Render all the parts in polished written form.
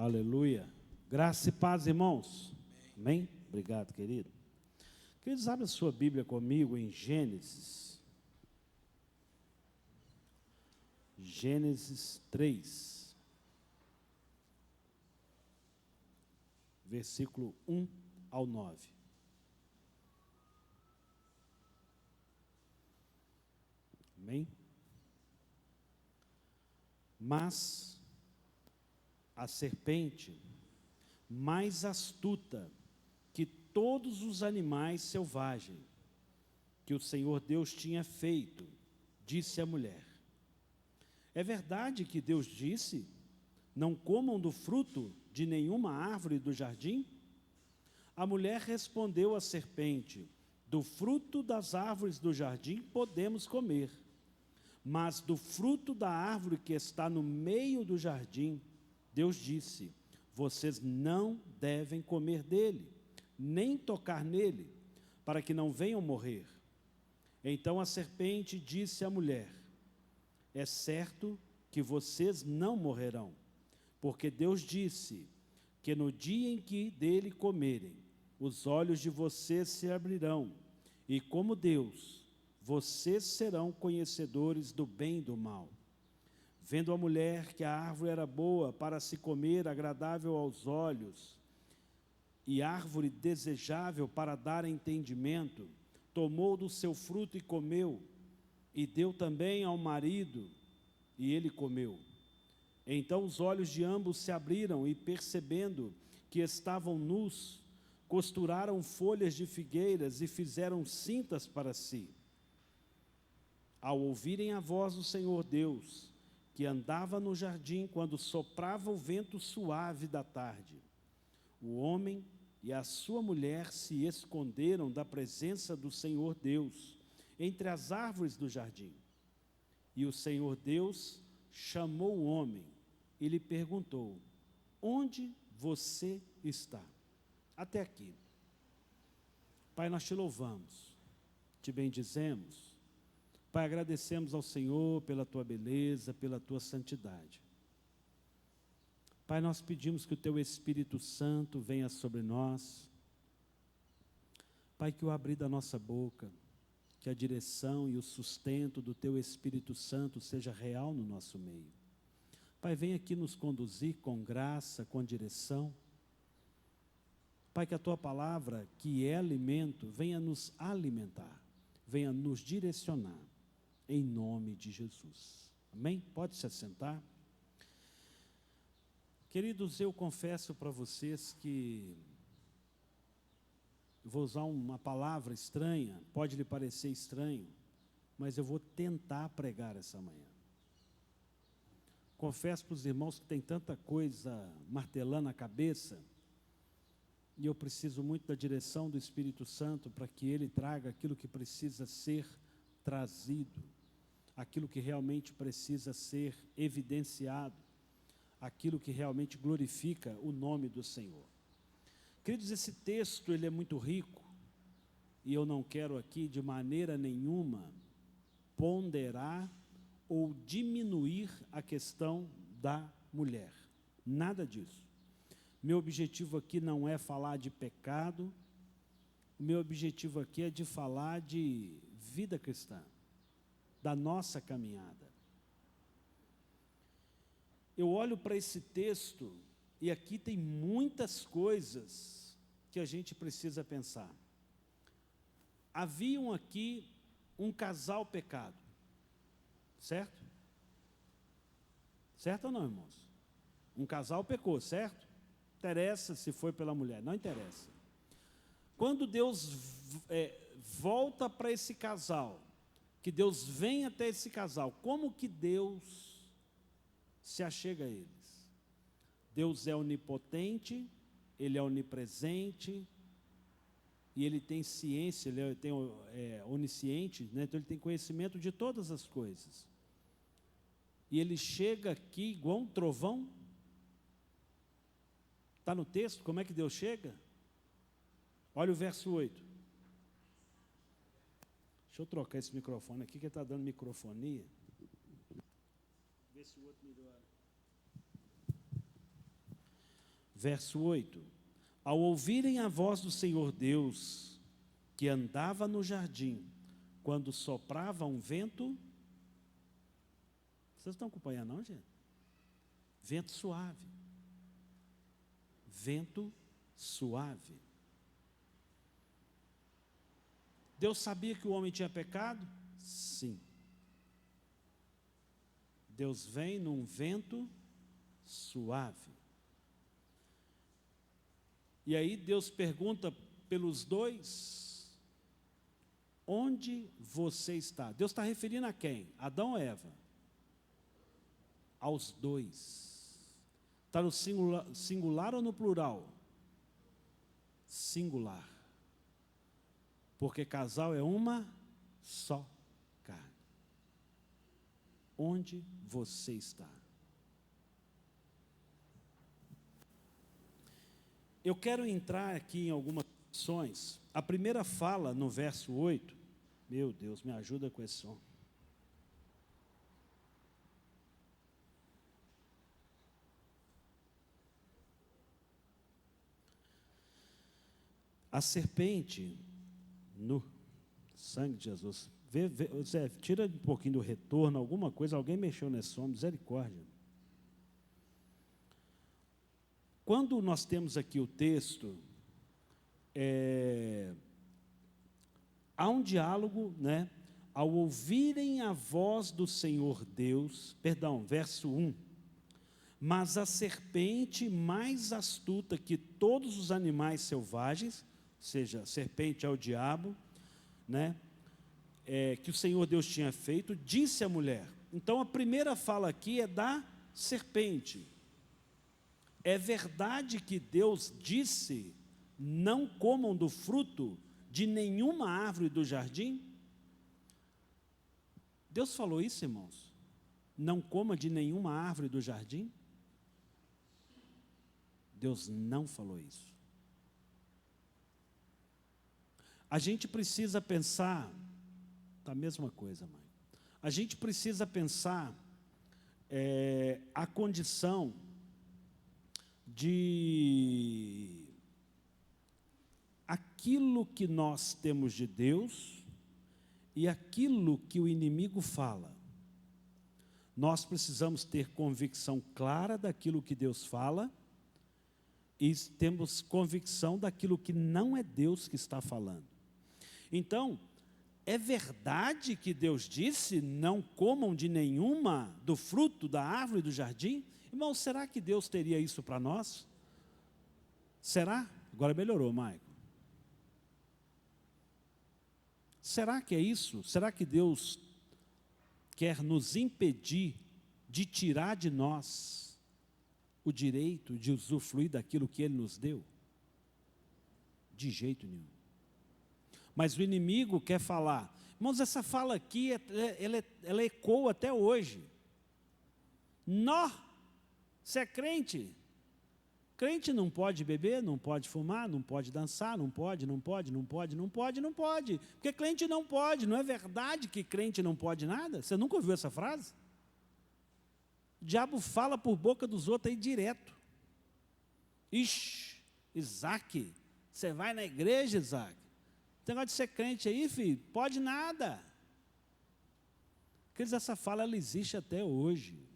Aleluia. Graça e paz, irmãos. Amém? Obrigado, querido. Queridos, abre a sua Bíblia comigo em Gênesis. Gênesis 3. Versículo 1 ao 9. Amém? Mas a serpente, mais astuta que todos os animais selvagens que o Senhor Deus tinha feito, disse à mulher: é verdade que Deus disse: não comam do fruto de nenhuma árvore do jardim? A mulher respondeu à serpente: do fruto das árvores do jardim podemos comer, mas do fruto da árvore que está no meio do jardim, Deus disse: vocês não devem comer dele, nem tocar nele, para que não venham morrer. Então a serpente disse à mulher: é certo que vocês não morrerão, porque Deus disse que no dia em que dele comerem, os olhos de vocês se abrirão, e como Deus, vocês serão conhecedores do bem e do mal. Vendo a mulher que a árvore era boa para se comer, agradável aos olhos, e árvore desejável para dar entendimento, tomou do seu fruto e comeu, e deu também ao marido, e ele comeu. Então os olhos de ambos se abriram, e percebendo que estavam nus, costuraram folhas de figueiras e fizeram cintas para si. Ao ouvirem a voz do Senhor Deus, que andava no jardim quando soprava o vento suave da tarde, o homem e a sua mulher se esconderam da presença do Senhor Deus entre as árvores do jardim. E o Senhor Deus chamou o homem e lhe perguntou: onde você está? Até aqui. Pai, nós te louvamos, te bendizemos. Pai, agradecemos ao Senhor pela tua beleza, pela tua santidade. Pai, nós pedimos que o teu Espírito Santo venha sobre nós. Pai, que o abrir da nossa boca, que a direção e o sustento do teu Espírito Santo seja real no nosso meio. Pai, vem aqui nos conduzir com graça, com direção. Pai, que a tua palavra, que é alimento, venha nos alimentar, venha nos direcionar. Em nome de Jesus. Amém? Pode se assentar. Queridos, eu confesso para vocês que vou usar uma palavra estranha, pode lhe parecer estranho, mas eu vou tentar pregar essa manhã. Confesso para os irmãos que tem tanta coisa martelando a cabeça, e eu preciso muito da direção do Espírito Santo para que Ele traga aquilo que precisa ser trazido, aquilo que realmente precisa ser evidenciado, aquilo que realmente glorifica o nome do Senhor. Queridos, esse texto ele é muito rico, e eu não quero aqui de maneira nenhuma ponderar ou diminuir a questão da mulher, nada disso. Meu objetivo aqui não é falar de pecado, o meu objetivo aqui é de falar de vida cristã, da nossa caminhada. Eu olho para esse texto e aqui tem muitas coisas que a gente precisa pensar. Haviam aqui um casal pecado, certo? Certo ou não, irmãos? Um casal pecou, certo? Interessa se foi pela mulher, não interessa. Quando Deus volta para esse casal, que Deus vem até esse casal, como que Deus se achega a eles? Deus é onipotente, Ele é onipresente, e Ele tem ciência, Ele é onisciente, né? Então Ele tem conhecimento de todas as coisas. E Ele chega aqui igual um trovão. Está no texto, como é que Deus chega? Olha o verso 8. Deixa eu trocar esse microfone aqui, que está dando microfonia. Vê se o outro melhora. Verso 8: Ao ouvirem a voz do Senhor Deus, que andava no jardim, quando soprava um vento, vocês estão acompanhando não, gente? Vento suave. Vento suave. Deus sabia que o homem tinha pecado? Sim. Deus vem num vento suave. E aí Deus pergunta pelos dois: onde você está? Deus está referindo a quem? Adão ou Eva? Aos dois. Está no singular ou no plural? Singular. Porque casal é uma só carne. Onde você está? Eu quero entrar aqui em algumas questões. A primeira fala no verso 8, meu Deus, me ajuda com esse som. A serpente, no sangue de Jesus, Zé, tira um pouquinho do retorno, alguma coisa, alguém mexeu nesse som, misericórdia. Quando nós temos aqui o texto, há um diálogo, né? Ao ouvirem a voz do Senhor Deus, verso 1, mas a serpente mais astuta que todos os animais selvagens, ou seja, a serpente é o diabo, né? Que o Senhor Deus tinha feito, disse à mulher. Então a primeira fala aqui é da serpente. É verdade que Deus disse: não comam do fruto de nenhuma árvore do jardim? Deus falou isso, irmãos? Não coma de nenhuma árvore do jardim? Deus não falou isso. A gente precisa pensar, a mesma coisa, mãe. A gente precisa pensar a condição de aquilo que nós temos de Deus e aquilo que o inimigo fala. Nós precisamos ter convicção clara daquilo que Deus fala e temos convicção daquilo que não é Deus que está falando. Então, é verdade que Deus disse: não comam de nenhuma do fruto da árvore do jardim? Irmão, será que Deus teria isso para nós? Será? Agora melhorou, Maico. Será que é isso? Será que Deus quer nos impedir de tirar de nós o direito de usufruir daquilo que Ele nos deu? De jeito nenhum. Mas o inimigo quer falar. Irmãos, essa fala aqui, ela ecoa até hoje. Você é crente? Crente não pode beber, não pode fumar, não pode dançar, não pode. Porque crente não pode. Não é verdade que crente não pode nada? Você nunca ouviu essa frase? O diabo fala por boca dos outros aí direto. Ixi, Isaac, você vai na igreja, Isaac? Esse negócio de ser crente aí, filho, pode nada. Porque essa fala, ela existe até hoje.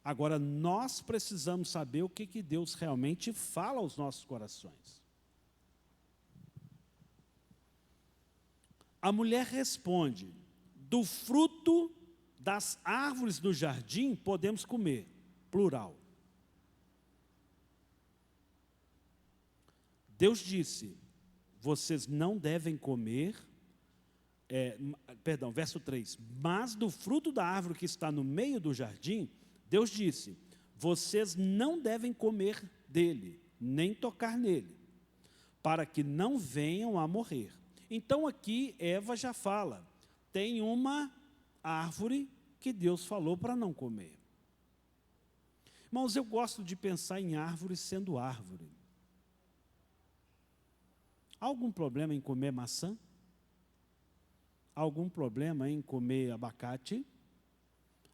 Agora, nós precisamos saber o que Deus realmente fala aos nossos corações. A mulher responde: do fruto das árvores do jardim podemos comer, plural. Deus disse: vocês não devem comer, verso 3, mas do fruto da árvore que está no meio do jardim, Deus disse: vocês não devem comer dele, nem tocar nele, para que não venham a morrer. Então aqui Eva já fala, tem uma árvore que Deus falou para não comer. Irmãos, eu gosto de pensar em árvore sendo árvore. Há algum problema em comer maçã? Há algum problema em comer abacate?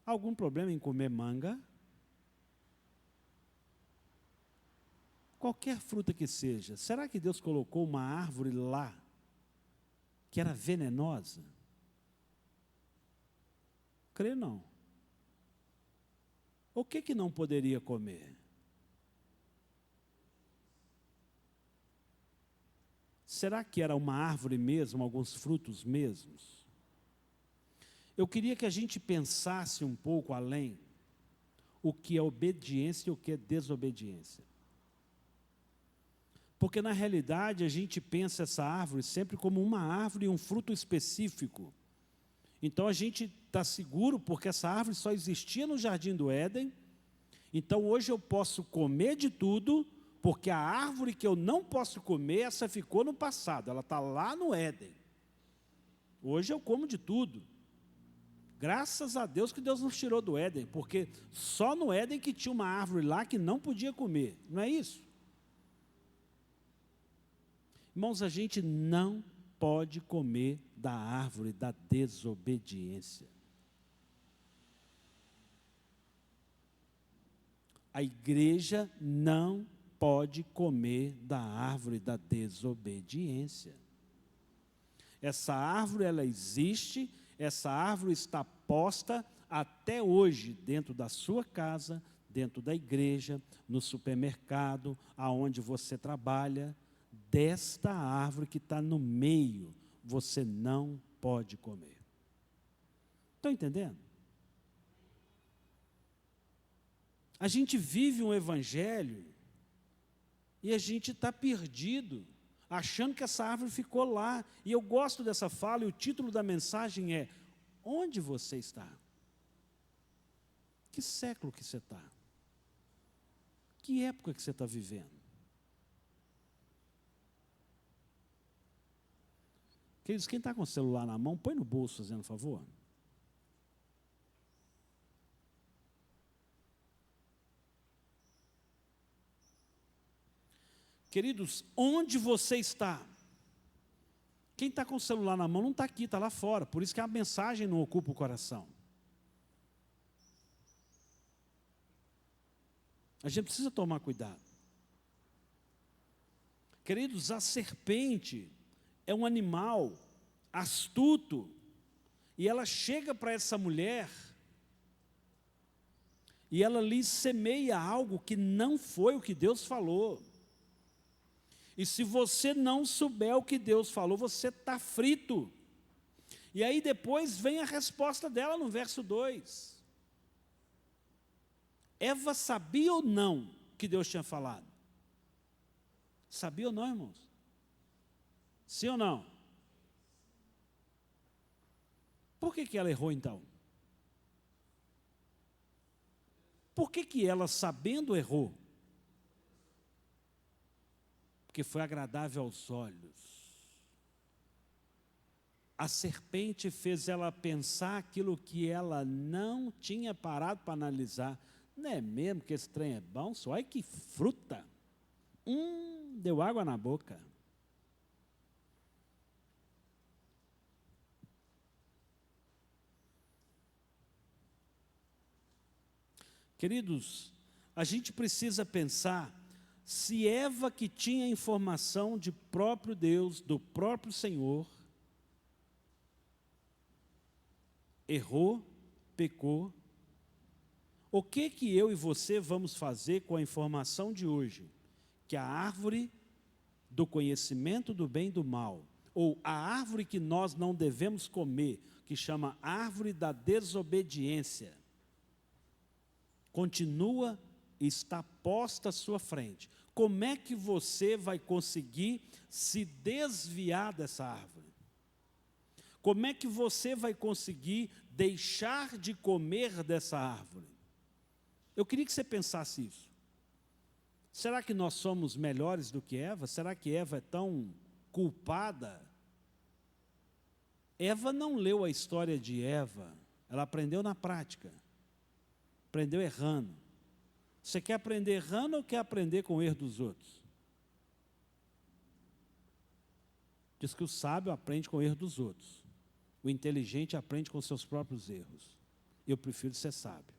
Há algum problema em comer manga? qualquer fruta que seja, será que Deus colocou uma árvore lá que era venenosa? Creio não. O que não poderia comer? Será que era uma árvore mesmo, alguns frutos mesmos? Eu queria que a gente pensasse um pouco além o que é obediência e o que é desobediência. Porque na realidade a gente pensa essa árvore sempre como uma árvore e um fruto específico. Então a gente está seguro porque essa árvore só existia no Jardim do Éden. Então hoje eu posso comer de tudo, porque a árvore que eu não posso comer, essa ficou no passado, ela está lá no Éden. Hoje eu como de tudo. Graças a Deus que Deus nos tirou do Éden, porque só no Éden que tinha uma árvore lá que não podia comer, não é isso? Irmãos, a gente não pode comer da árvore da desobediência. A igreja não pode comer da árvore da desobediência. Essa árvore, ela existe, essa árvore está posta até hoje dentro da sua casa, dentro da igreja, no supermercado, aonde você trabalha. Desta árvore que está no meio, você não pode comer. Estão entendendo? A gente vive um evangelho e a gente está perdido, achando que essa árvore ficou lá. E eu gosto dessa fala, e o título da mensagem é: onde você está? Que século que você está? Que época que você está vivendo? Queridos, quem está com o celular na mão, põe no bolso, fazendo favor. Queridos, onde você está? Quem está com o celular na mão não está aqui, está lá fora. Por isso que a mensagem não ocupa o coração. A gente precisa tomar cuidado. Queridos, a serpente é um animal astuto, e ela chega para essa mulher, e ela lhe semeia algo que não foi o que Deus falou. E se você não souber o que Deus falou, você está frito. E aí depois vem a resposta dela no verso 2. Eva sabia ou não que Deus tinha falado? Sabia ou não, irmãos? Sim ou não? Por que ela errou então? Por que ela, sabendo, errou? Porque foi agradável aos olhos. A serpente fez ela pensar aquilo que ela não tinha parado para analisar. Não é mesmo que esse trem é bom? Só olha que fruta. Deu água na boca. Queridos, a gente precisa pensar se Eva, que tinha informação de próprio Deus, do próprio Senhor, errou, pecou, o que eu e você vamos fazer com a informação de hoje? Que a árvore do conhecimento do bem e do mal, ou a árvore que nós não devemos comer, que chama árvore da desobediência, continua e está posta à sua frente. Como é que você vai conseguir se desviar dessa árvore? Como é que você vai conseguir deixar de comer dessa árvore? Eu queria que você pensasse isso. Será que nós somos melhores do que Eva? Será que Eva é tão culpada? Eva não leu a história de Eva, ela aprendeu na prática. Aprendeu errando. Você quer aprender errando ou quer aprender com o erro dos outros? Diz que o sábio aprende com o erro dos outros. O inteligente aprende com seus próprios erros. Eu prefiro ser sábio.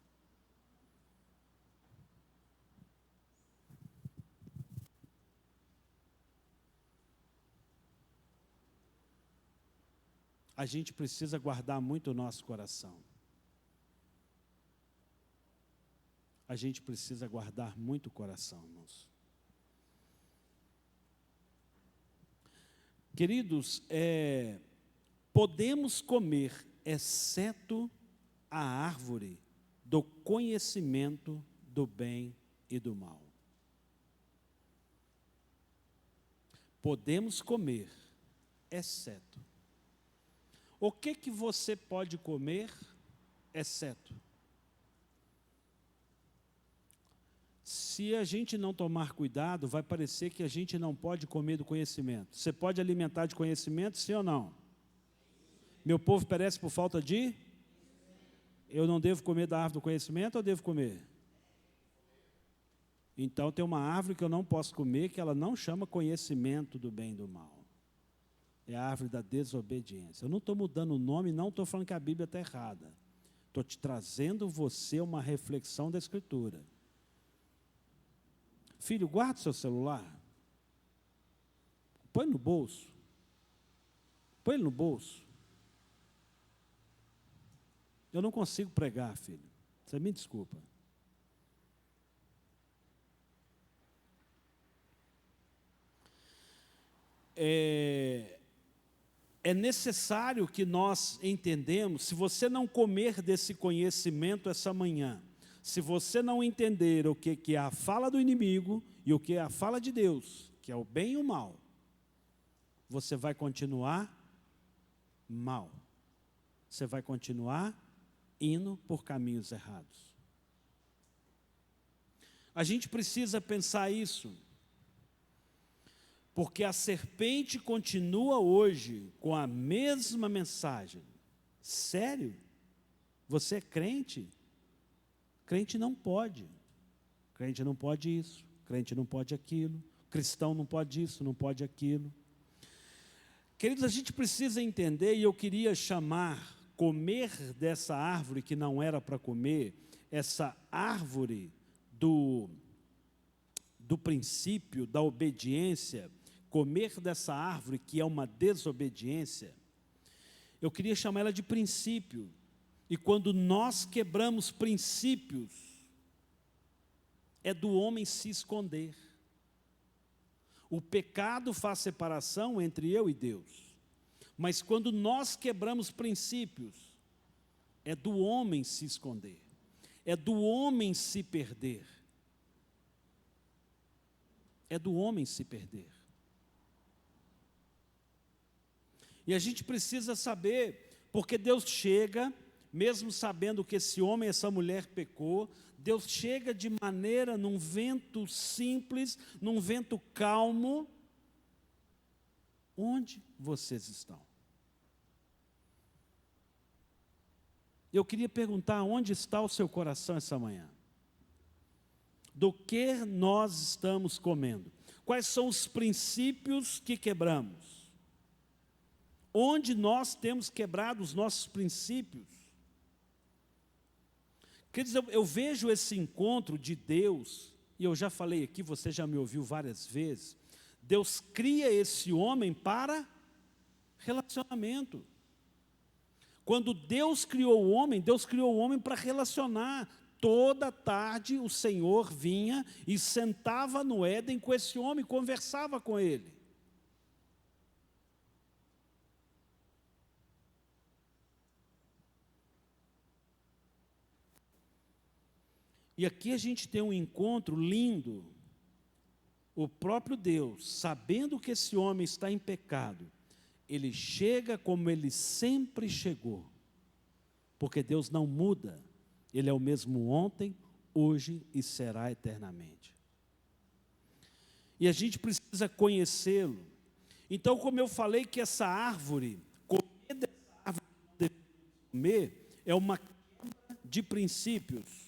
a gente precisa guardar muito o nosso coração. A gente precisa guardar muito o coração, irmãos. Queridos, podemos comer, exceto a árvore do conhecimento do bem e do mal. Podemos comer, exceto. O que você pode comer, exceto? Se a gente não tomar cuidado, vai parecer que a gente não pode comer do conhecimento. Você pode alimentar de conhecimento, sim ou não? Meu povo perece por falta de? Eu não devo comer da árvore do conhecimento ou devo comer? Então tem uma árvore que eu não posso comer, que ela não chama conhecimento do bem e do mal. É a árvore da desobediência. Eu não estou mudando o nome, não estou falando que a Bíblia está errada. Estou te trazendo você uma reflexão da Escritura. Filho, guarda o seu celular. Põe no bolso. Põe ele no bolso. Eu não consigo pregar, filho. Você me desculpa. É necessário que nós entendamos, se você não comer desse conhecimento essa manhã, se você não entender o que é a fala do inimigo e o que é a fala de Deus, que é o bem e o mal, você vai continuar mal. Você vai continuar indo por caminhos errados. A gente precisa pensar isso, porque a serpente continua hoje com a mesma mensagem. Sério? Você é crente? Crente não pode. Crente não pode isso, crente não pode aquilo, cristão não pode isso, não pode aquilo. Queridos, a gente precisa entender, e eu queria chamar comer dessa árvore que não era para comer, essa árvore do princípio, da obediência, comer dessa árvore que é uma desobediência, eu queria chamar ela de princípio. E quando nós quebramos princípios, é do homem se esconder. O pecado faz separação entre eu e Deus. Mas quando nós quebramos princípios, é do homem se esconder. É do homem se perder. É do homem se perder. E a gente precisa saber, porque Deus chega, mesmo sabendo que esse homem, essa mulher pecou, Deus chega de maneira, num vento simples, num vento calmo. Onde vocês estão? Eu queria perguntar, onde está o seu coração essa manhã? Do que nós estamos comendo? Quais são os princípios que quebramos? Onde nós temos quebrado os nossos princípios? Quer dizer, eu vejo esse encontro de Deus, e eu já falei aqui, você já me ouviu várias vezes, Deus cria esse homem para relacionamento. Quando Deus criou o homem para relacionar. Toda tarde o Senhor vinha e sentava no Éden com esse homem, conversava com ele. E aqui a gente tem um encontro lindo. O próprio Deus, sabendo que esse homem está em pecado, ele chega como ele sempre chegou. Porque Deus não muda. Ele é o mesmo ontem, hoje e será eternamente. E a gente precisa conhecê-lo. Então, como eu falei que essa árvore, comer dessa árvore que não devemos comer, é uma quebra de princípios.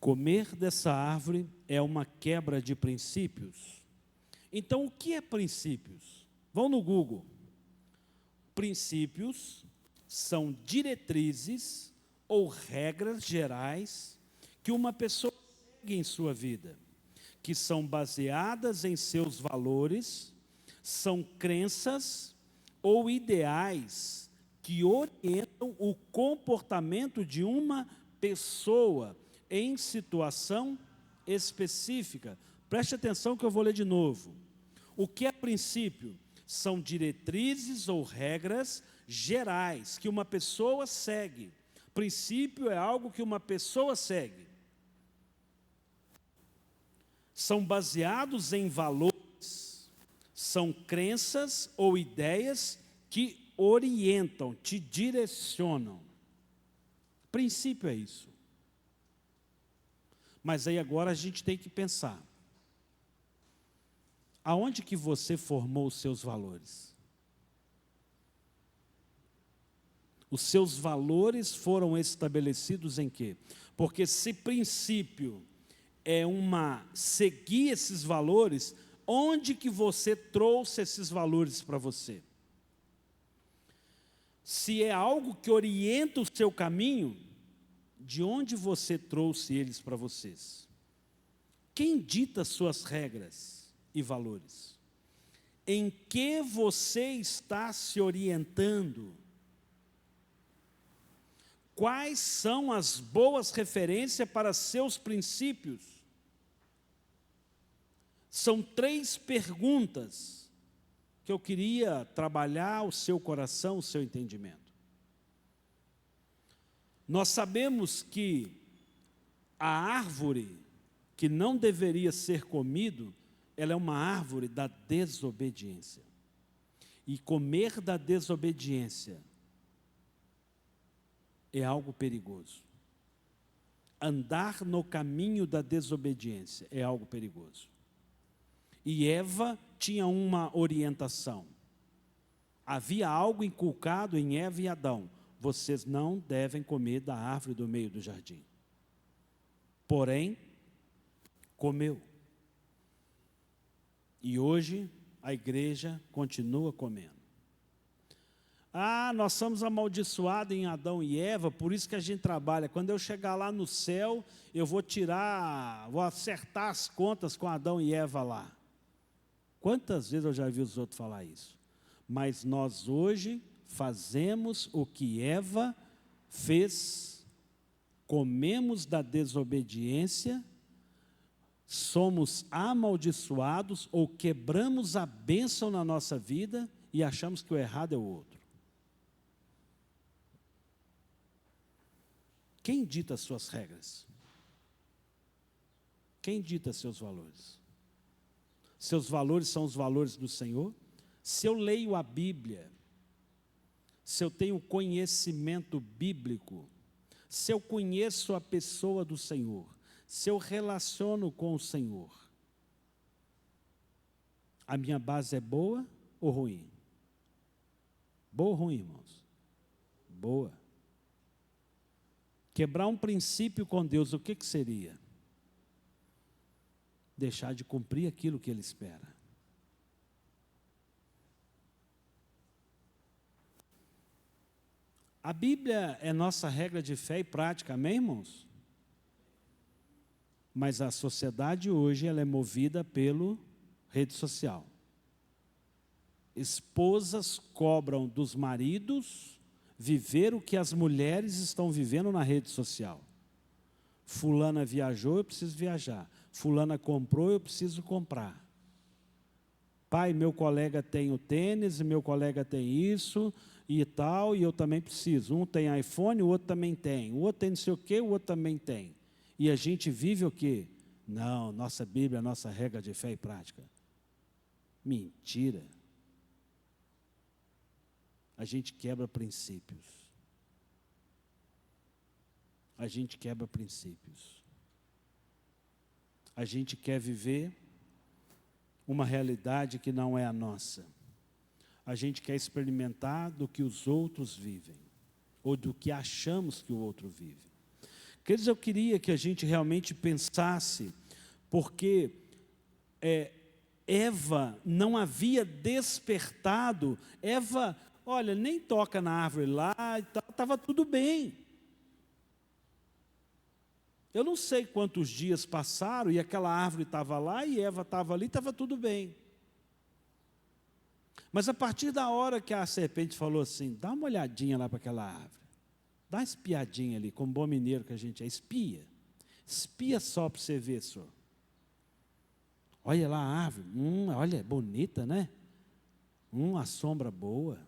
Comer dessa árvore é uma quebra de princípios. Então, o que é princípios? Vão no Google. Princípios são diretrizes ou regras gerais que uma pessoa segue em sua vida, que são baseadas em seus valores, são crenças ou ideais que orientam o comportamento de uma pessoa em situação específica. Preste atenção que eu vou ler de novo. O que é princípio? São diretrizes ou regras gerais que uma pessoa segue. Princípio é algo que uma pessoa segue. São baseados em valores, são crenças ou ideias que orientam, te direcionam. Princípio é isso. Mas aí agora a gente tem que pensar. Aonde que você formou os seus valores? Os seus valores foram estabelecidos em quê? Porque se princípio é seguir esses valores, onde que você trouxe esses valores para você? Se é algo que orienta o seu caminho, de onde você trouxe eles para vocês? Quem dita suas regras e valores? Em que você está se orientando? Quais são as boas referências para seus princípios? São 3 perguntas que eu queria trabalhar o seu coração, o seu entendimento. Nós sabemos que a árvore que não deveria ser comido, ela é uma árvore da desobediência. E comer da desobediência é algo perigoso. Andar no caminho da desobediência é algo perigoso. E Eva tinha uma orientação. Havia algo inculcado em Eva e Adão. Vocês não devem comer da árvore do meio do jardim. Porém, comeu. E hoje a igreja continua comendo. Nós somos amaldiçoados em Adão e Eva, por isso que a gente trabalha. Quando eu chegar lá no céu, eu vou acertar as contas com Adão e Eva lá. Quantas vezes eu já vi os outros falar isso? Mas nós hoje fazemos o que Eva fez, comemos da desobediência, somos amaldiçoados ou quebramos a bênção na nossa vida e achamos que o errado é o outro. Quem dita as suas regras? Quem dita seus valores? Seus valores são os valores do Senhor? Se eu leio a Bíblia, se eu tenho conhecimento bíblico, se eu conheço a pessoa do Senhor, se eu relaciono com o Senhor, a minha base é boa ou ruim? Boa ou ruim, irmãos? Boa. Quebrar um princípio com Deus, o que seria? Deixar de cumprir aquilo que Ele espera. A Bíblia é nossa regra de fé e prática, amém, irmãos? Mas a sociedade hoje ela é movida pela rede social. Esposas cobram dos maridos viver o que as mulheres estão vivendo na rede social. Fulana viajou, eu preciso viajar. Fulana comprou, eu preciso comprar. Pai, meu colega tem o tênis, meu colega tem isso e tal, e eu também preciso. Um tem iPhone, o outro também tem. O outro tem não sei o quê, o outro também tem. E a gente vive o quê? Não, nossa Bíblia é nossa regra de fé e prática. Mentira. A gente quebra princípios. A gente quebra princípios. A gente quer viver uma realidade que não é a nossa. A gente quer experimentar do que os outros vivem, ou do que achamos que o outro vive. Queridos, eu queria que a gente realmente pensasse, porque Eva não havia despertado. Eva, olha, nem toca na árvore lá, estava tudo bem. Eu não sei quantos dias passaram e aquela árvore estava lá e Eva estava ali, estava tudo bem. Mas a partir da hora que a serpente falou assim, dá uma olhadinha lá para aquela árvore, dá uma espiadinha ali, como bom mineiro que a gente é, espia só para você ver, senhor. Olha lá a árvore, olha, é bonita, né? A sombra boa.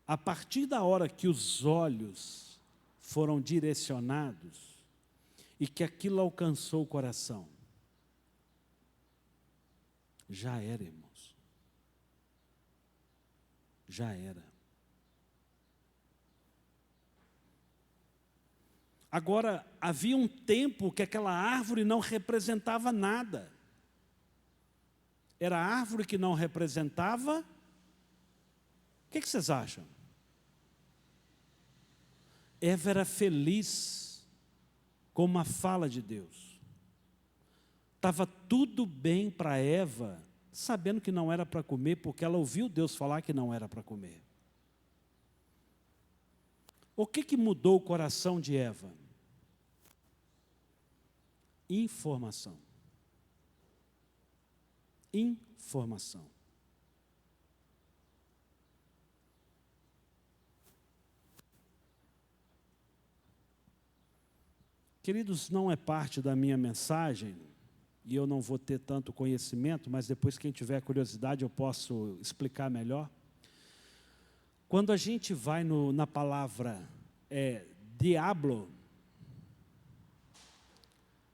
A partir da hora que os olhos foram direcionados e que aquilo alcançou o coração, já era, irmãos. Já era. Agora, havia um tempo que aquela árvore não representava nada. Era a árvore que não representava. O que vocês acham? Eva era feliz com uma fala de Deus. Estava tudo bem para Eva, sabendo que não era para comer, porque ela ouviu Deus falar que não era para comer. O que mudou o coração de Eva? Informação. Informação. Queridos, não é parte da minha mensagem, e eu não vou ter tanto conhecimento, mas depois quem tiver curiosidade eu posso explicar melhor. Quando a gente vai na palavra diablo,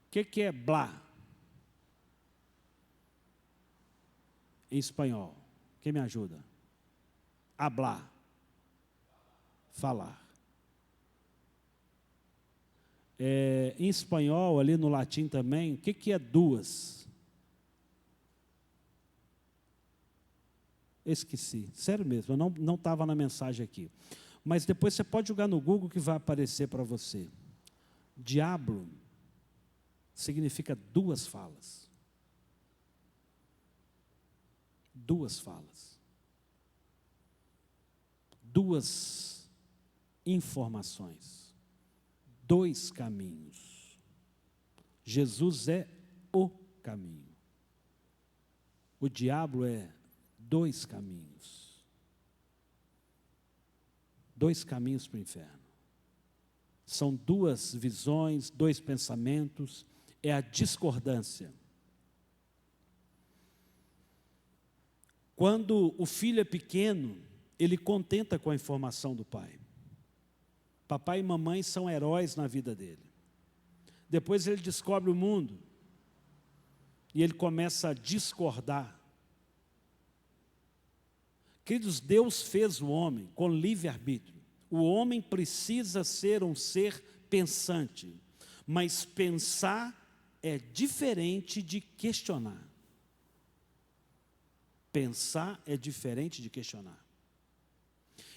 o que é blá? Em espanhol, quem me ajuda? Hablar, falar. Em espanhol, ali no latim também, o que é duas? Esqueci, sério mesmo, eu não estava na mensagem aqui. Mas depois você pode jogar no Google que vai aparecer para você. Diablo significa duas falas. Duas falas. Duas informações. Dois caminhos. Jesus é o caminho. O diabo é dois caminhos. Dois caminhos para o inferno. São duas visões, dois pensamentos, é a discordância. Quando o filho é pequeno, ele contenta com a informação do pai. Papai e mamãe são heróis na vida dele. Depois ele descobre o mundo e ele começa a discordar. Queridos, Deus fez o homem com livre-arbítrio. O homem precisa ser um ser pensante, mas pensar é diferente de questionar. Pensar é diferente de questionar.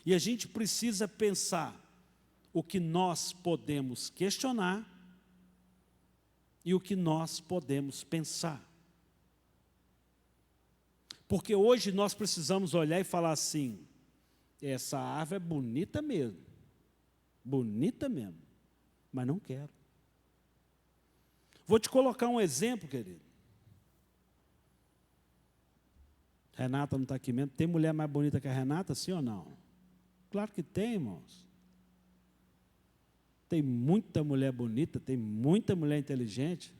E a gente precisa pensar o que nós podemos questionar e o que nós podemos pensar. Porque hoje nós precisamos olhar e falar assim, essa árvore é bonita mesmo, mas não quero. Vou te colocar um exemplo, querido. Renata não está aqui mesmo. Tem mulher mais bonita que a Renata, sim ou não? Claro que tem, irmãos. Tem muita mulher bonita, tem muita mulher inteligente.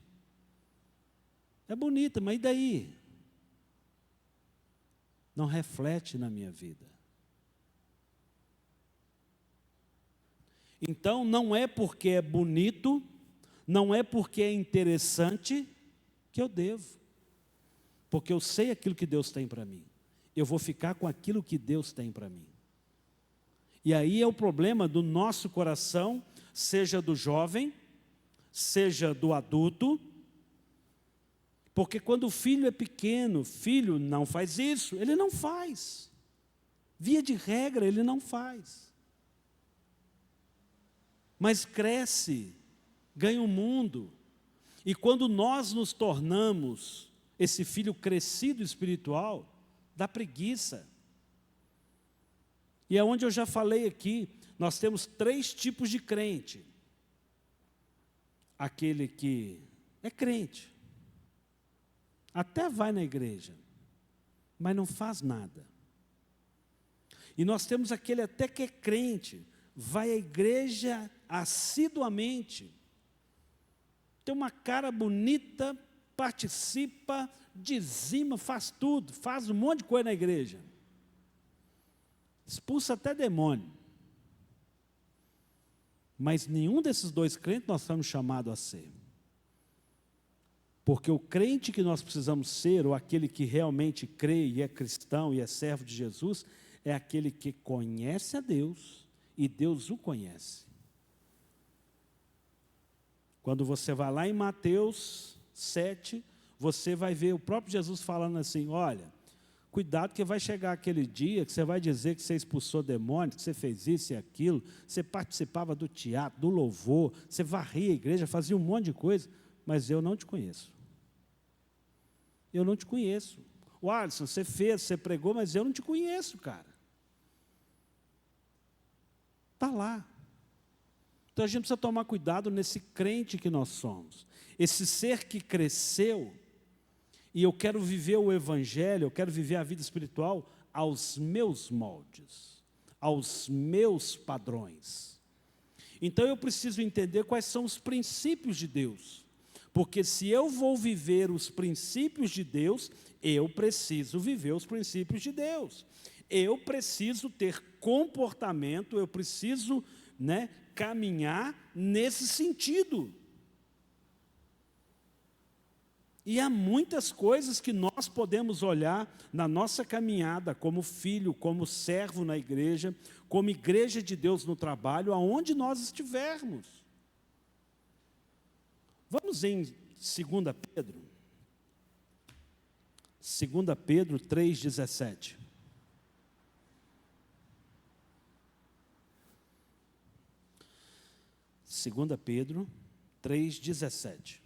É bonita, mas e daí? Não reflete na minha vida. Então, não é porque é bonito, não é porque é interessante que eu devo. Porque eu sei aquilo que Deus tem para mim. Eu vou ficar com aquilo que Deus tem para mim. E aí é o problema do nosso coração, seja do jovem, seja do adulto. Porque quando o filho é pequeno, filho não faz isso, ele não faz. Via de regra, ele não faz. mas cresce, ganha o mundo. E quando nós nos tornamos esse filho crescido espiritual, dá preguiça. E é onde eu já falei aqui, nós temos 3 tipos de crente. Aquele que é crente, até vai na igreja, mas não faz nada. E nós temos aquele até que é crente, vai à igreja assiduamente, tem uma cara bonita, participa, dizima, faz tudo, faz um monte de coisa na igreja. Expulsa até demônio. Mas nenhum desses 2 crentes nós estamos chamados a ser. Porque o crente que nós precisamos ser, ou aquele que realmente crê e é cristão e é servo de Jesus, é aquele que conhece a Deus e Deus o conhece. Quando você vai lá em Mateus 7, você vai ver o próprio Jesus falando assim, olha, cuidado que vai chegar aquele dia que você vai dizer que você expulsou demônio, que você fez isso e aquilo, você participava do teatro, do louvor, você varria a igreja, fazia um monte de coisa, mas eu não te conheço. Eu não te conheço. O Alisson, você fez, você pregou, mas eu não te conheço, cara. Está lá. Então a gente precisa tomar cuidado nesse crente que nós somos. Esse ser que cresceu, e eu quero viver o evangelho, eu quero viver a vida espiritual aos meus moldes, aos meus padrões. Então eu preciso entender quais são os princípios de Deus. Porque se eu vou viver os princípios de Deus, eu preciso viver os princípios de Deus. Eu preciso ter comportamento, eu preciso, caminhar nesse sentido. E há muitas coisas que nós podemos olhar na nossa caminhada como filho, como servo na igreja, como igreja de Deus no trabalho, aonde nós estivermos. Vamos em 2 Pedro. 2 Pedro 3,17. 2 Pedro 3,17.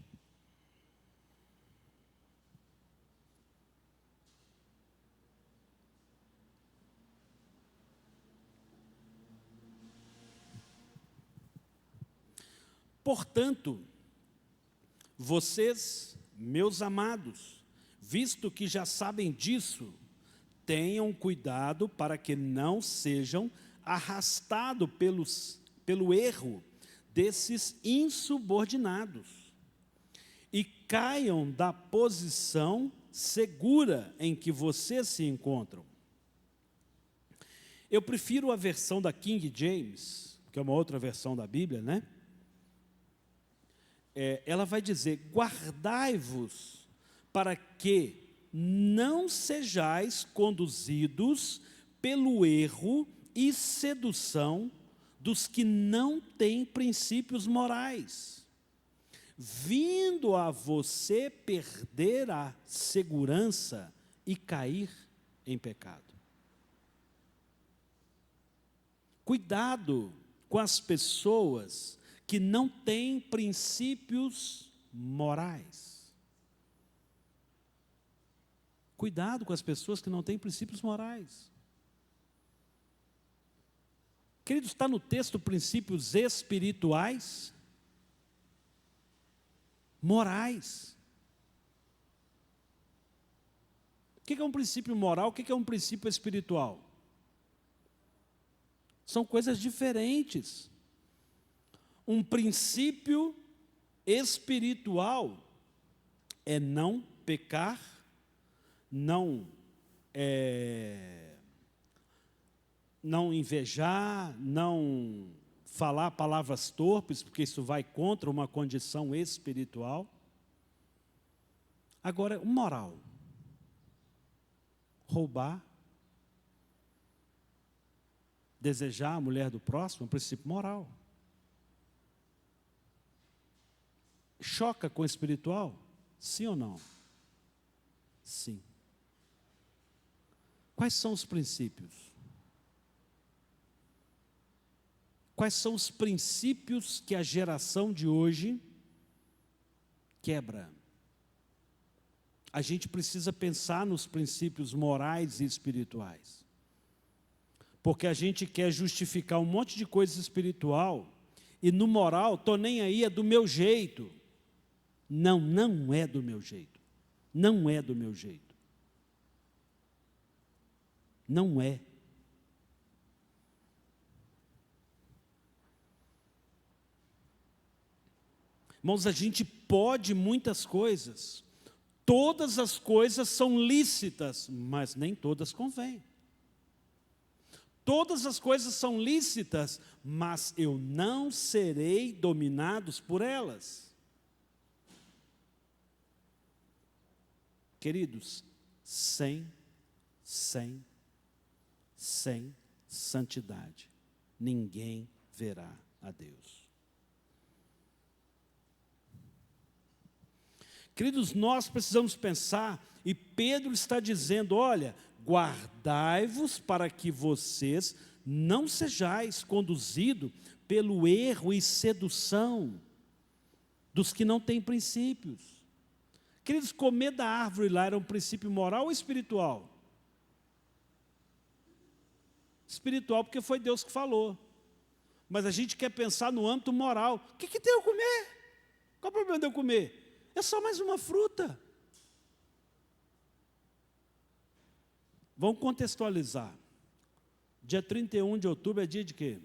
Portanto, vocês, meus amados, visto que já sabem disso, tenham cuidado para que não sejam arrastados pelo erro desses insubordinados e caiam da posição segura em que vocês se encontram. Eu prefiro a versão da King James, que é uma outra versão da Bíblia, ela vai dizer, guardai-vos para que não sejais conduzidos pelo erro e sedução dos que não têm princípios morais, vindo a você perder a segurança e cair em pecado. Cuidado com as pessoas que não têm princípios morais. Cuidado com as pessoas que não têm princípios morais. Queridos, está no texto princípios espirituais, morais. O que é um princípio moral? O que é um princípio espiritual? São coisas diferentes. Um princípio espiritual é não pecar, não invejar, não falar palavras torpes, porque isso vai contra uma condição espiritual. Agora, moral. Roubar, desejar a mulher do próximo, é um princípio moral. Choca com o espiritual? Sim ou não? Sim. Quais são os princípios? Quais são os princípios que a geração de hoje quebra? A gente precisa pensar nos princípios morais e espirituais. Porque a gente quer justificar um monte de coisa espiritual e no moral, estou nem aí, é do meu jeito. Não, não é do meu jeito. Não é do meu jeito. Não é. Irmãos, a gente pode muitas coisas. Todas as coisas são lícitas, mas nem todas convêm. Todas as coisas são lícitas, mas eu não serei dominados por elas. Queridos, sem santidade, ninguém verá a Deus. Queridos, nós precisamos pensar, e Pedro está dizendo, olha, guardai-vos para que vocês não sejais conduzidos pelo erro e sedução dos que não têm princípios. Queridos, comer da árvore lá era um princípio moral ou espiritual? Espiritual, porque foi Deus que falou. Mas a gente quer pensar no âmbito moral. O que tem eu comer? Qual o problema de eu comer? É só mais uma fruta. Vamos contextualizar. Dia 31 de outubro é dia de quê?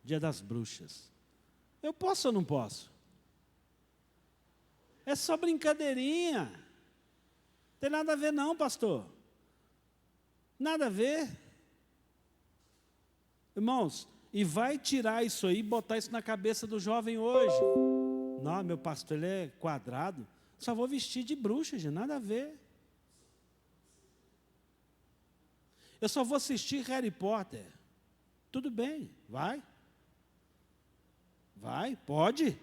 Dia das bruxas. Eu posso ou não posso? É só brincadeirinha. Não tem nada a ver não, pastor. Nada a ver. Irmãos, e vai tirar isso aí e botar isso na cabeça do jovem hoje. Não, meu pastor, ele é quadrado. Só vou vestir de bruxa, gente, nada a ver. Eu só vou assistir Harry Potter. Tudo bem, vai. Vai, pode.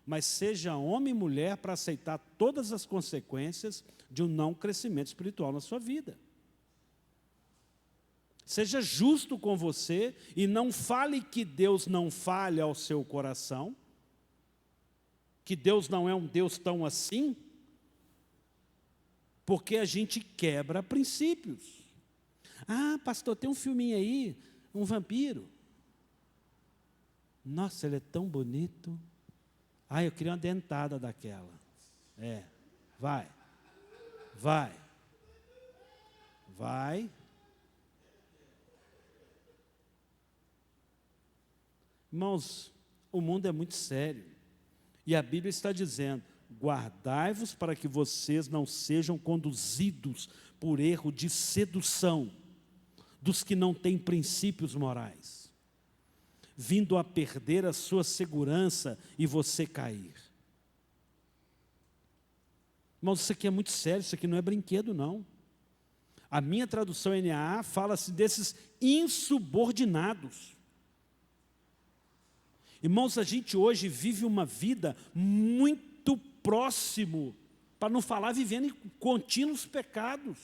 Mas seja homem e mulher para aceitar todas as consequências de um não crescimento espiritual na sua vida. Seja justo com você e não fale que Deus não fale ao seu coração, que Deus não é um Deus tão assim, porque a gente quebra princípios. Ah, pastor, tem um filminho aí, um vampiro. Nossa, ele é tão bonito. Ah, eu queria uma dentada daquela. Vai. Irmãos, o mundo é muito sério. E a Bíblia está dizendo, guardai-vos para que vocês não sejam conduzidos por erro de sedução dos que não têm princípios morais, vindo a perder a sua segurança e você cair. Irmãos, isso aqui é muito sério, isso aqui não é brinquedo não. A minha tradução NAA fala-se desses insubordinados. Irmãos, a gente hoje vive uma vida muito próximo, para não falar vivendo em contínuos pecados.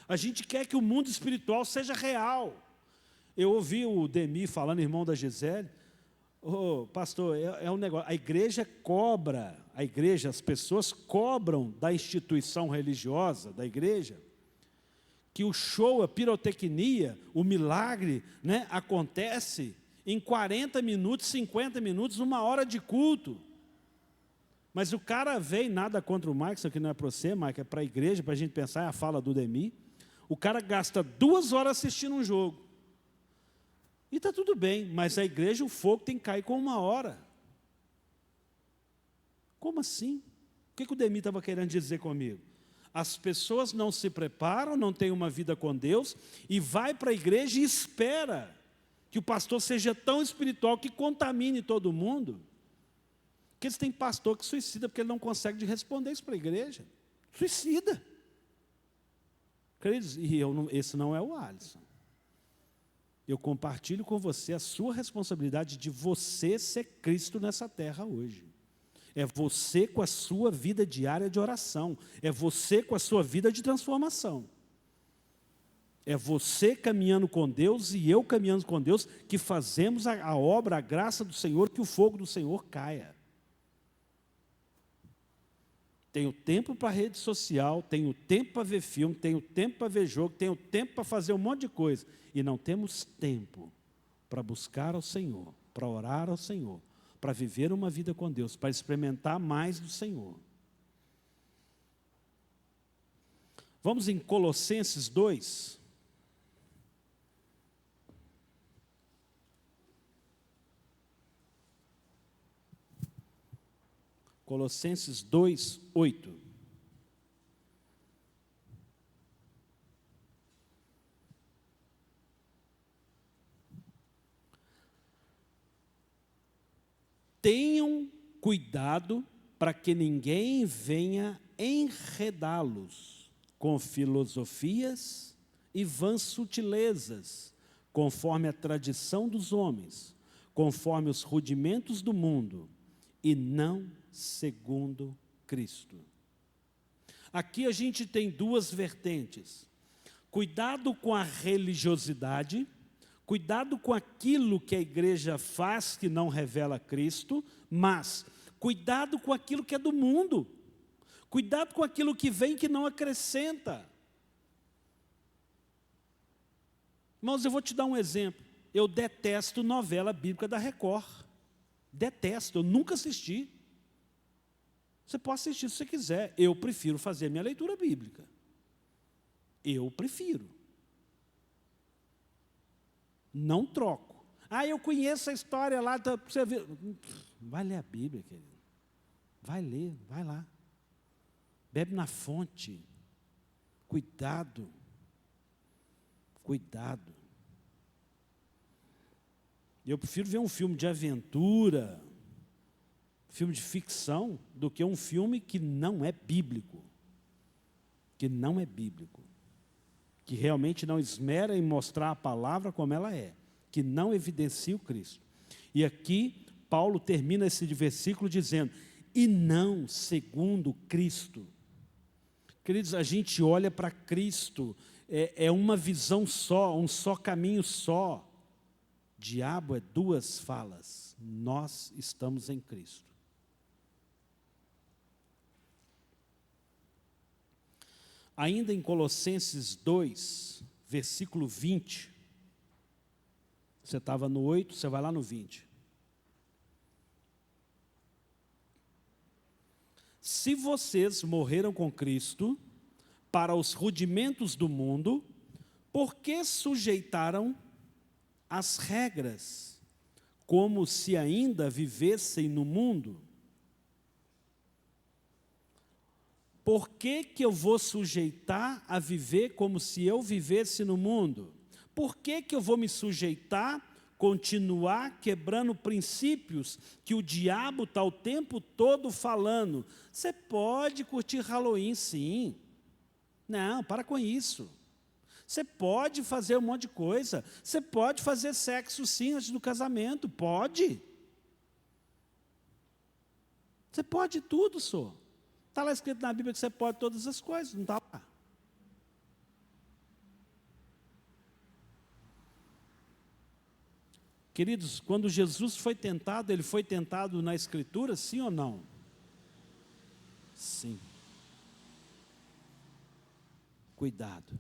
A gente quer que o mundo espiritual seja real. Eu ouvi o Demi falando, irmão da Gisele, pastor, é um negócio, a igreja cobra, as pessoas cobram da instituição religiosa, da igreja, que o show, a pirotecnia, o milagre, né, acontece em 40 minutos, 50 minutos, 1 hora de culto. Mas o cara vem, nada contra o Mike, isso aqui não é para você, Mike, é para a igreja, para a gente pensar, é a fala do Demi. O cara gasta 2 horas assistindo um jogo. E está tudo bem, mas a igreja, o fogo tem que cair com 1 hora. Como assim? O que o Demi estava querendo dizer comigo? As pessoas não se preparam, não têm uma vida com Deus, e vai para a igreja e espera que o pastor seja tão espiritual que contamine todo mundo. Porque eles têm pastor que suicida porque ele não consegue responder isso para a igreja. Suicida. Queridos, e esse não é o Alisson. Eu compartilho com você a sua responsabilidade de você ser Cristo nessa terra hoje. É você com a sua vida diária de oração. É você com a sua vida de transformação. É você caminhando com Deus e eu caminhando com Deus que fazemos a obra, a graça do Senhor, que o fogo do Senhor caia. Tenho tempo para rede social, tenho tempo para ver filme, tenho tempo para ver jogo, tenho tempo para fazer um monte de coisa. E não temos tempo para buscar ao Senhor, para orar ao Senhor, para viver uma vida com Deus, para experimentar mais do Senhor. Vamos em Colossenses 2. Colossenses 2, 8. Tenham cuidado para que ninguém venha enredá-los com filosofias e vãs sutilezas, conforme a tradição dos homens, conforme os rudimentos do mundo, e não segundo Cristo. Aqui a gente tem duas vertentes. Cuidado com a religiosidade, cuidado com aquilo que a igreja faz que não revela Cristo, mas cuidado com aquilo que é do mundo. Cuidado com aquilo que vem que não acrescenta. Irmãos, eu vou te dar um exemplo. Eu detesto novela bíblica da Record. Detesto, eu nunca assisti. Você pode assistir se você quiser. Eu prefiro fazer minha leitura bíblica. Eu prefiro. Não troco. Ah, eu conheço a história lá. Você vê. Vai ler a Bíblia, querido. Vai ler, vai lá. Bebe na fonte. Cuidado. Cuidado. Eu prefiro ver um filme de aventura, filme de ficção, do que um filme que não é bíblico. Que não é bíblico. Que realmente não esmera em mostrar a palavra como ela é. Que não evidencia o Cristo. E aqui, Paulo termina esse versículo dizendo, e não segundo Cristo. Queridos, a gente olha para Cristo, é uma visão só, um só caminho só. Diabo é duas falas. Nós estamos em Cristo. Ainda em Colossenses 2, versículo 20. Você estava no 8, você vai lá no 20. Se vocês morreram com Cristo para os rudimentos do mundo, por que sujeitaram as regras, como se ainda vivessem no mundo? Por que que eu vou sujeitar a viver como se eu vivesse no mundo? Por que que eu vou me sujeitar, continuar quebrando princípios que o diabo está o tempo todo falando? Você pode curtir Halloween, sim. Não, para com isso. Você pode fazer um monte de coisa. Você pode fazer sexo, sim, antes do casamento. Pode. Você pode tudo, senhor. Está lá escrito na Bíblia que você pode todas as coisas, não está lá? Queridos, quando Jesus foi tentado, ele foi tentado na Escritura, sim ou não? Sim. Cuidado.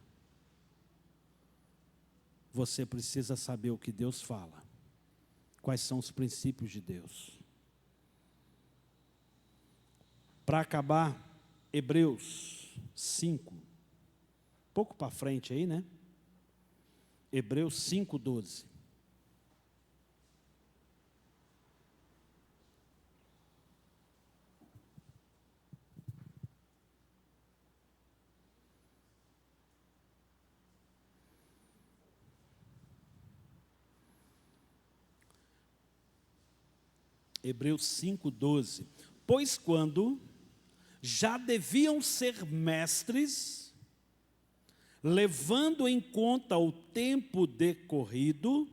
Você precisa saber o que Deus fala. Quais são os princípios de Deus. Para acabar, Hebreus 5. Um pouco para frente aí, né? Hebreus 5:12. Hebreus 5:12. Pois quando já deviam ser mestres, levando em conta o tempo decorrido,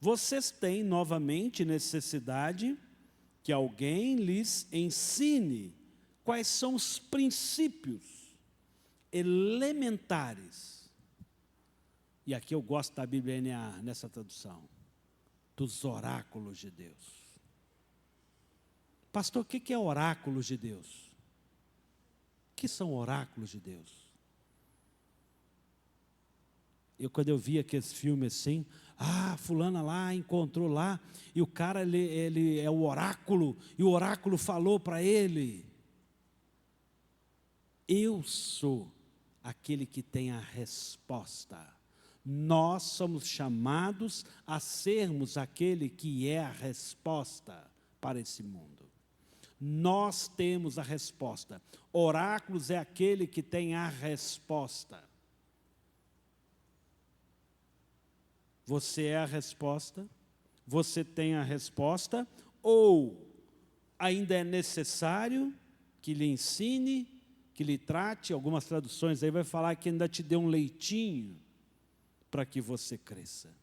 vocês têm novamente necessidade que alguém lhes ensine quais são os princípios elementares E aqui eu gosto da Bíblia NA, nessa tradução, dos oráculos de Deus. Pastor, o que é oráculos de Deus? O que são oráculos de Deus? Quando eu vi aqueles filmes assim, fulana lá, encontrou lá, e o cara, ele é o oráculo, e o oráculo falou para ele. Eu sou aquele que tem a resposta. Nós somos chamados a sermos aquele que é a resposta para esse mundo. Nós temos a resposta. Oráculos é aquele que tem a resposta. Você é a resposta? Você tem a resposta? Ou ainda é necessário que lhe ensine, que lhe trate? Algumas traduções aí vai falar que ainda te dê um leitinho para que você cresça.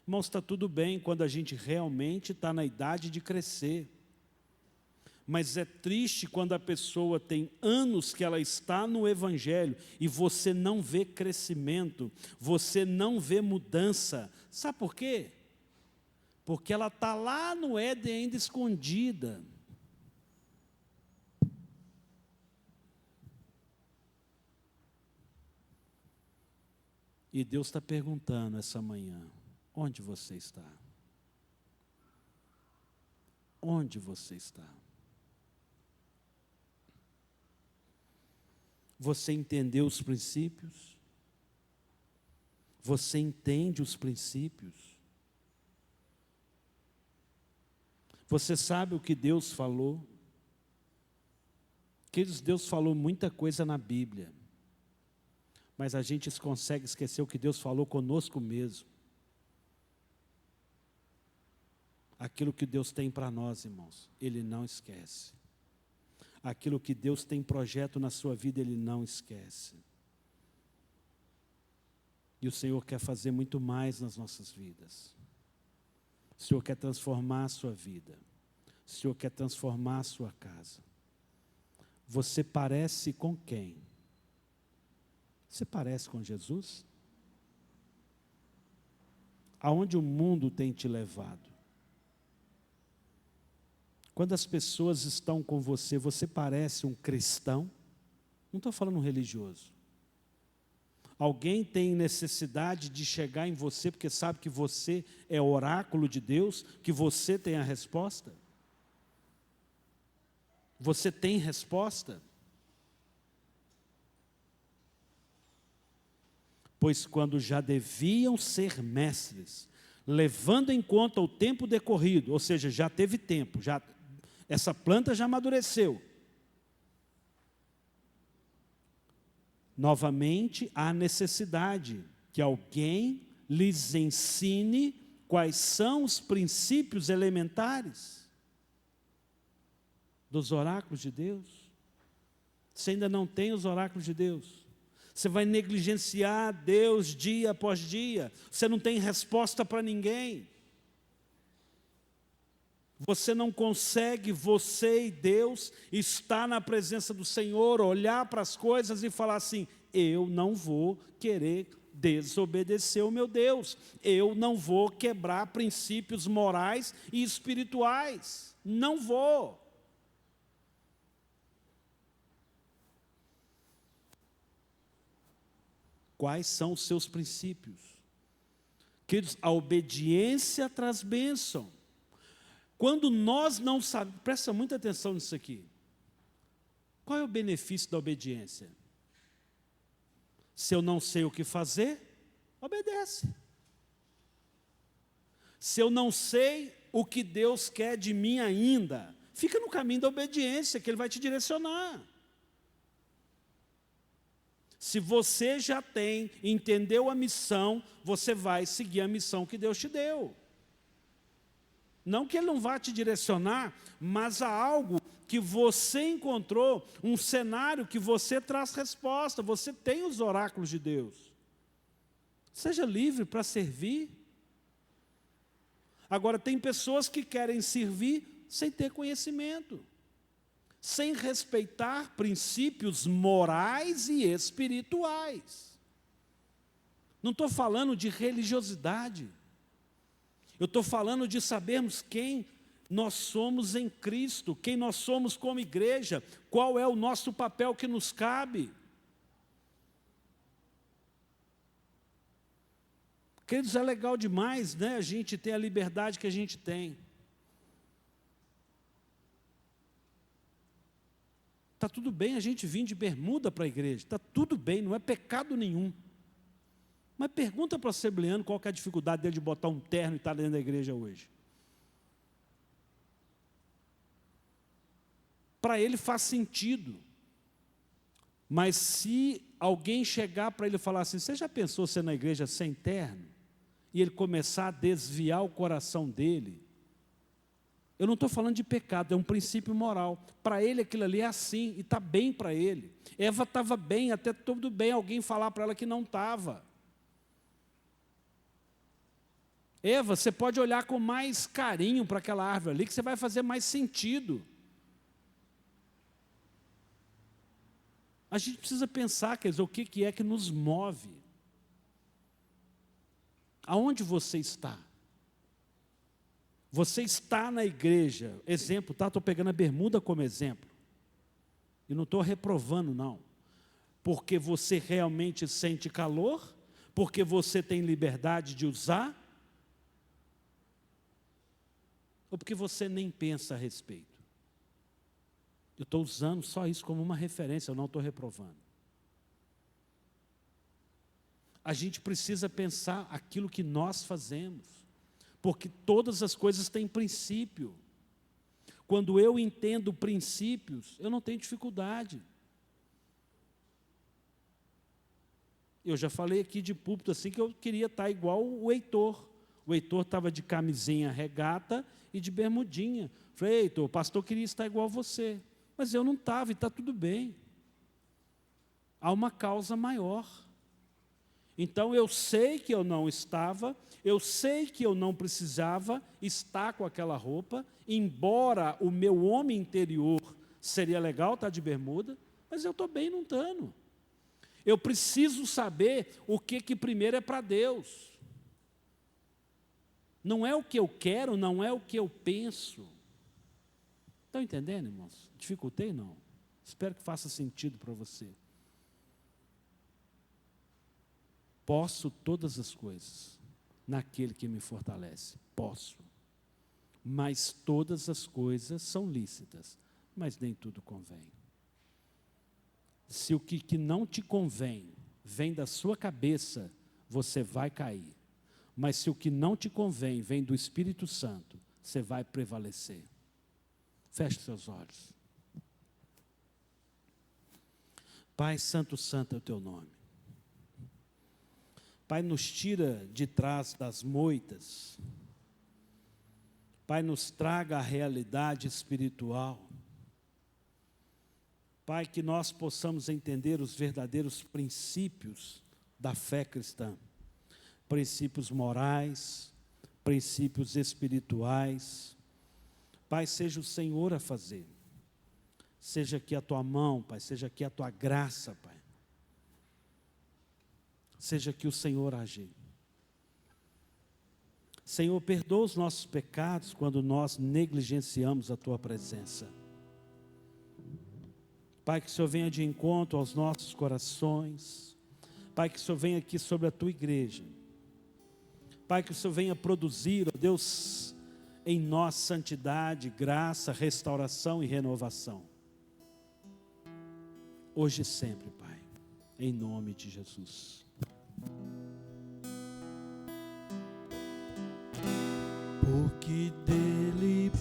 Irmãos, está tudo bem quando a gente realmente está na idade de crescer. Mas é triste quando a pessoa tem anos que ela está no Evangelho e você não vê crescimento, você não vê mudança. Sabe por quê? Porque ela está lá no Éden ainda escondida. E Deus está perguntando essa manhã, onde você está? Onde você está? Você entendeu os princípios? Você entende os princípios? Você sabe o que Deus falou? Queridos, Deus falou muita coisa na Bíblia, mas a gente consegue esquecer o que Deus falou conosco mesmo. Aquilo que Deus tem para nós, irmãos, Ele não esquece. Aquilo que Deus tem projeto na sua vida, Ele não esquece. E o Senhor quer fazer muito mais nas nossas vidas. O Senhor quer transformar a sua vida. O Senhor quer transformar a sua casa. Você parece com quem? Você parece com Jesus? Aonde o mundo tem te levado? Quando as pessoas estão com você, você parece um cristão? Não estou falando um religioso. Alguém tem necessidade de chegar em você porque sabe que você é oráculo de Deus, que você tem a resposta? Você tem resposta? Pois quando já deviam ser mestres, levando em conta o tempo decorrido, ou seja, já teve tempo, essa planta já amadureceu. Novamente, há necessidade que alguém lhes ensine quais são os princípios elementares dos oráculos de Deus. Você ainda não tem os oráculos de Deus. Você vai negligenciar Deus dia após dia. Você não tem resposta para ninguém. Você não consegue, você e Deus, estar na presença do Senhor, olhar para as coisas e falar assim, eu não vou querer desobedecer o meu Deus. Eu não vou quebrar princípios morais e espirituais. Não vou. Quais são os seus princípios? Queridos, a obediência traz bênção. Quando nós não sabemos, presta muita atenção nisso aqui. Qual é o benefício da obediência? Se eu não sei o que fazer, obedece. Se eu não sei o que Deus quer de mim ainda, fica no caminho da obediência, que Ele vai te direcionar. Se você já entendeu a missão, você vai seguir a missão que Deus te deu. Não que Ele não vá te direcionar, mas há algo que você encontrou, um cenário que você traz resposta, você tem os oráculos de Deus. Seja livre para servir. Agora, tem pessoas que querem servir sem ter conhecimento, sem respeitar princípios morais e espirituais. Não estou falando de religiosidade. Eu estou falando de sabermos quem nós somos em Cristo, quem nós somos como igreja, qual é o nosso papel que nos cabe. Queridos, é legal demais, né, a gente ter a liberdade que a gente tem. Está tudo bem a gente vir de bermuda para a igreja, está tudo bem, não é pecado nenhum. Mas pergunta para o assembleano qual que é a dificuldade dele de botar um terno e estar dentro da igreja hoje. Para ele faz sentido. Mas se alguém chegar para ele e falar assim, você já pensou ser na igreja sem terno? E ele começar a desviar o coração dele, eu não estou falando de pecado, é um princípio moral. Para ele aquilo ali é assim, e está bem para ele. Eva estava bem, até tudo bem alguém falar para ela que não estava. Eva, você pode olhar com mais carinho para aquela árvore ali, que você vai fazer mais sentido. A gente precisa pensar, quer dizer, o que é que nos move. Aonde você está? Você está na igreja, exemplo, tá? Estou pegando a bermuda como exemplo. E não estou reprovando, não. Porque você realmente sente calor, porque você tem liberdade de usar, ou porque você nem pensa a respeito. Eu estou usando só isso como uma referência, eu não estou reprovando. A gente precisa pensar aquilo que nós fazemos, porque todas as coisas têm princípio. Quando eu entendo princípios, eu não tenho dificuldade. Eu já falei aqui de púlpito assim que eu queria estar igual o Heitor. O Heitor estava de camisinha regata e de bermudinha. Falei, Heitor, o pastor queria estar igual a você. Mas eu não estava e está tudo bem. Há uma causa maior. Então eu sei que eu não estava, eu sei que eu não precisava estar com aquela roupa, embora o meu homem interior seria legal estar de bermuda, mas eu estou bem não estando. Eu preciso saber o que primeiro é para Deus. Não é o que eu quero, não é o que eu penso. Estão entendendo, irmãos? Dificultei, não? Espero que faça sentido para você. Posso todas as coisas naquele que me fortalece. Posso. Mas todas as coisas são lícitas, mas nem tudo convém. Se o que não te convém vem da sua cabeça, você vai cair. Mas se o que não te convém vem do Espírito Santo, você vai prevalecer. Feche seus olhos. Pai Santo, Santo é o teu nome. Pai, nos tira de trás das moitas. Pai, nos traga a realidade espiritual. Pai, que nós possamos entender os verdadeiros princípios da fé cristã. Princípios morais, princípios espirituais. Pai, seja o Senhor a fazer. Seja aqui a tua mão, Pai, seja aqui a tua graça, Pai. Seja aqui o Senhor agir. Senhor, perdoa os nossos pecados quando nós negligenciamos a tua presença. Pai, que o Senhor venha de encontro aos nossos corações. Pai, que o Senhor venha aqui sobre a tua igreja. Pai, que o Senhor venha produzir, ó Deus, em nós santidade, graça, restauração e renovação. Hoje e sempre, Pai, em nome de Jesus. Porque dele